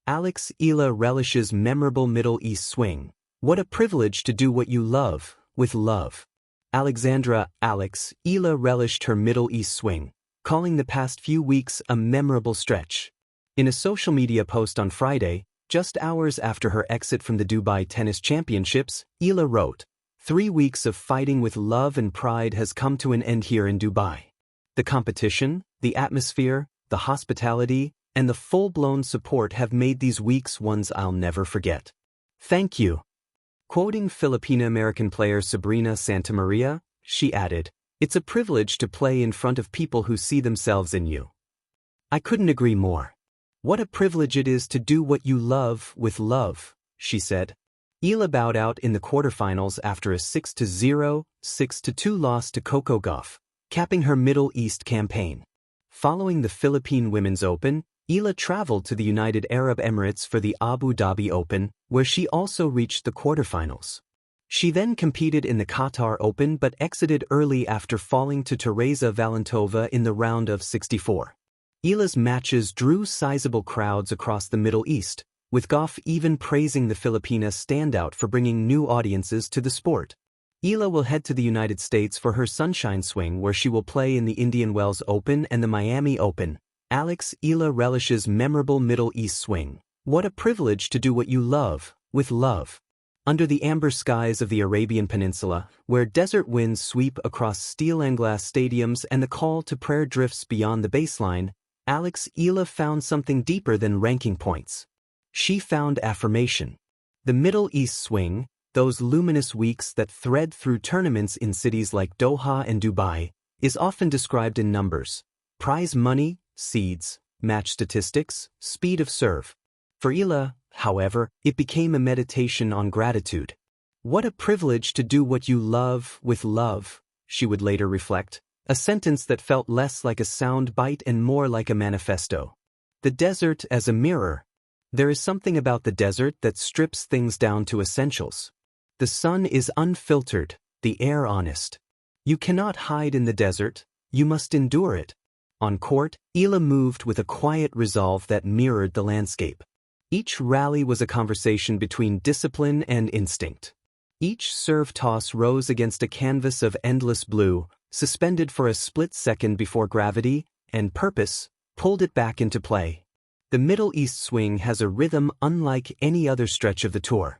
Eala relishes memorable Middle East swing. What a privilege to do what you love, with love. Eala relished her Middle East swing, calling the past few weeks a memorable stretch. In a social media post on Friday, just hours after her exit from the Dubai Tennis Championships, Eala wrote, "3 weeks of fighting with love and pride has come to an end here in Dubai. The competition, the atmosphere, the hospitality, and the full-blown support have made these weeks ones I'll never forget. Thank you." Quoting Filipino-American player Sabrina Santamaria, she added, "It's a privilege to play in front of people who see themselves in you. I couldn't agree more. What a privilege it is to do what you love with love," she said. Eala bowed out in the quarterfinals after a 6-0, 6-2 loss to Coco Gauff, capping her Middle East campaign. Following the Philippine Women's Open, Eala traveled to the United Arab Emirates for the Abu Dhabi Open, where she also reached the quarterfinals. She then competed in the Qatar Open but exited early after falling to Teresa Valentova in the round of 64. Eala's matches drew sizable crowds across the Middle East, with Gauff even praising the Filipina standout for bringing new audiences to the sport. Eala will head to the United States for her Sunshine Swing, where she will play in the Indian Wells Open and the Miami Open. Eala relishes memorable Middle East swing. What a privilege to do what you love, with love. Under the amber skies of the Arabian Peninsula, where desert winds sweep across steel and glass stadiums and the call to prayer drifts beyond the baseline, Eala found something deeper than ranking points. She found affirmation. The Middle East swing, those luminous weeks that thread through tournaments in cities like Doha and Dubai, is often described in numbers: prize money, seeds, match statistics, speed of serve. For Eala, however, it became a meditation on gratitude. What a privilege to do what you love with love, she would later reflect, a sentence that felt less like a sound bite and more like a manifesto. The desert as a mirror. There is something about the desert that strips things down to essentials. The sun is unfiltered, the air honest. You cannot hide in the desert, you must endure it. On court, Eala moved with a quiet resolve that mirrored the landscape. Each rally was a conversation between discipline and instinct. Each serve toss rose against a canvas of endless blue, suspended for a split second before gravity and purpose pulled it back into play. The Middle East swing has a rhythm unlike any other stretch of the tour.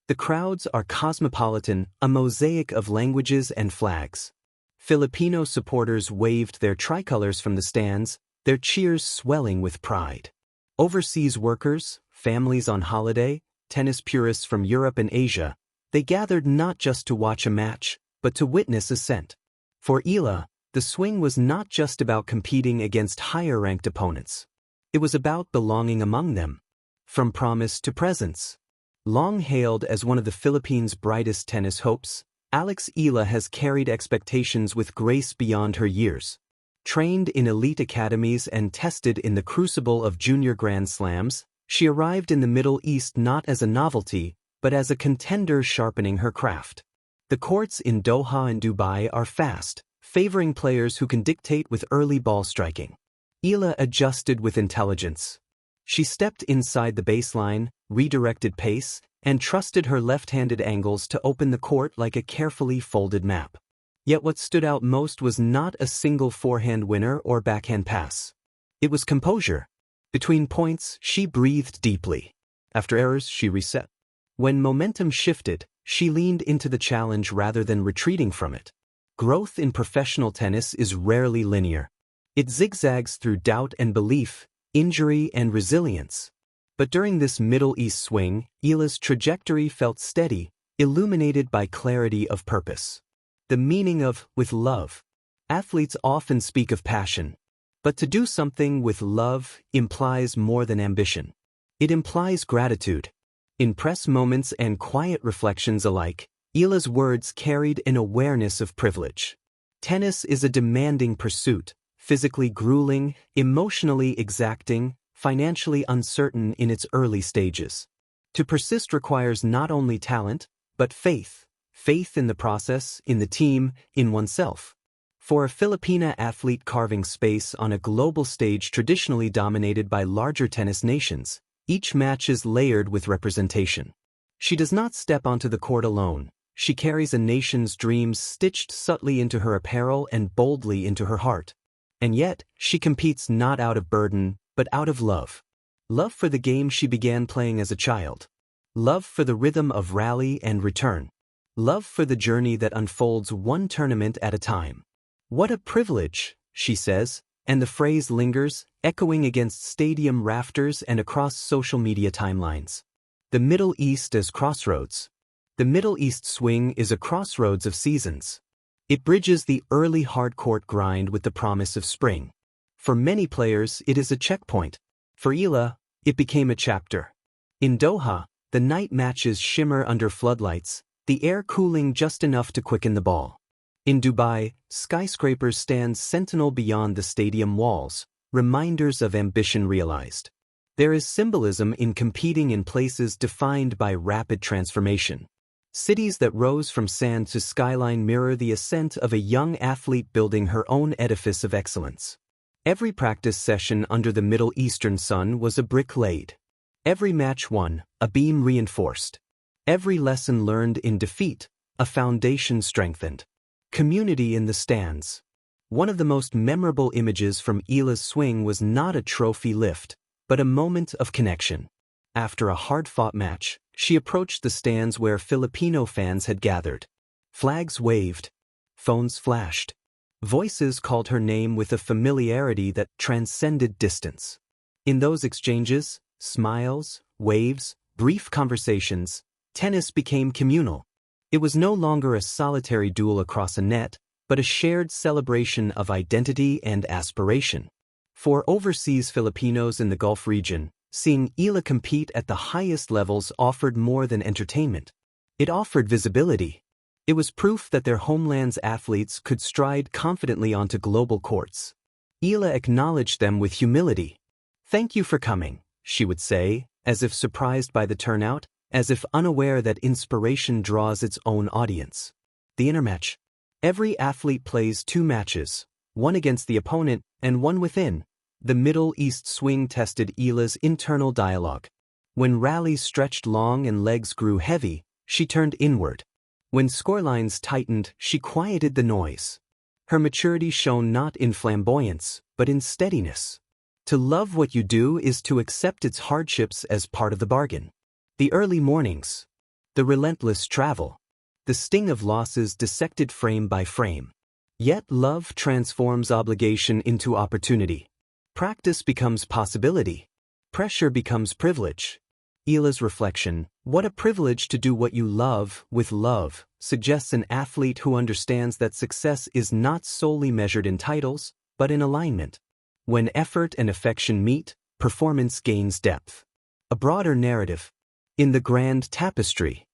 The crowds are cosmopolitan, a mosaic of languages and flags. Filipino supporters waved their tricolors from the stands, their cheers swelling with pride. Overseas workers, families on holiday, tennis purists from Europe and Asia, they gathered not just to watch a match, but to witness ascent. For Eala, the swing was not just about competing against higher-ranked opponents. It was about belonging among them. From promise to presence. Long hailed as one of the Philippines' brightest tennis hopes, Eala has carried expectations with grace beyond her years. Trained in elite academies and tested in the crucible of junior Grand Slams, she arrived in the Middle East not as a novelty, but as a contender sharpening her craft. The courts in Doha and Dubai are fast, favoring players who can dictate with early ball striking. Eala adjusted with intelligence. She stepped inside the baseline, redirected pace, and trusted her left-handed angles to open the court like a carefully folded map. Yet what stood out most was not a single forehand winner or backhand pass. It was composure. Between points, she breathed deeply. After errors, she reset. When momentum shifted, she leaned into the challenge rather than retreating from it. Growth in professional tennis is rarely linear. It zigzags through doubt and belief, injury and resilience. But during this Middle East swing, Eala's trajectory felt steady, illuminated by clarity of purpose. The meaning of with love. Athletes often speak of passion, but to do something with love implies more than ambition. It implies gratitude. In press moments and quiet reflections alike, Eala's words carried an awareness of privilege. Tennis is a demanding pursuit, physically grueling, emotionally exacting, financially uncertain in its early stages. To persist requires not only talent, but faith. Faith in the process, in the team, in oneself. For a Filipina athlete carving space on a global stage traditionally dominated by larger tennis nations, Each match is layered with representation. She does not step onto the court alone. She carries a nation's dreams stitched subtly into her apparel and boldly into her heart. And yet, she competes not out of burden, but out of love. Love for the game she began playing as a child. Love for the rhythm of rally and return. Love for the journey that unfolds one tournament at a time. "What a privilege," she says, and the phrase lingers, echoing against stadium rafters and across social media timelines. The Middle East as crossroads. The Middle East swing is a crossroads of seasons. It bridges the early hard-court grind with the promise of spring. For many players, it is a checkpoint. For Eala, it became a chapter. In Doha, the night matches shimmer under floodlights, the air cooling just enough to quicken the ball. In Dubai, skyscrapers stand sentinel beyond the stadium walls, reminders of ambition realized. There is symbolism in competing in places defined by rapid transformation. Cities that rose from sand to skyline mirror the ascent of a young athlete building her own edifice of excellence. Every practice session under the Middle Eastern sun was a brick laid. Every match won, a beam reinforced. Every lesson learned in defeat, a foundation strengthened. Community in the stands. One of the most memorable images from Eala's swing was not a trophy lift, but a moment of connection. After a hard-fought match, she approached the stands where Filipino fans had gathered. Flags waved. Phones flashed. Voices called her name with a familiarity that transcended distance. In those exchanges, smiles, waves, brief conversations, tennis became communal. It was no longer a solitary duel across a net, but a shared celebration of identity and aspiration. For overseas Filipinos in the Gulf region, seeing Eala compete at the highest levels offered more than entertainment. It offered visibility. It was proof that their homeland's athletes could stride confidently onto global courts. Eala acknowledged them with humility. "Thank you for coming," she would say, as if surprised by the turnout, as if unaware that inspiration draws its own audience. The intermatch. Every athlete plays two matches, one against the opponent and one within. The Middle East swing tested Eala's internal dialogue. When rallies stretched long and legs grew heavy, she turned inward. When scorelines tightened, she quieted the noise. Her maturity shone not in flamboyance, but in steadiness. To love what you do is to accept its hardships as part of the bargain. The early mornings. The relentless travel. The sting of losses dissected frame by frame. Yet love transforms obligation into opportunity. Practice becomes possibility. Pressure becomes privilege. Eala's reflection, "What a privilege to do what you love with love," suggests an athlete who understands that success is not solely measured in titles, but in alignment. When effort and affection meet, performance gains depth. A broader narrative. In the grand tapestry.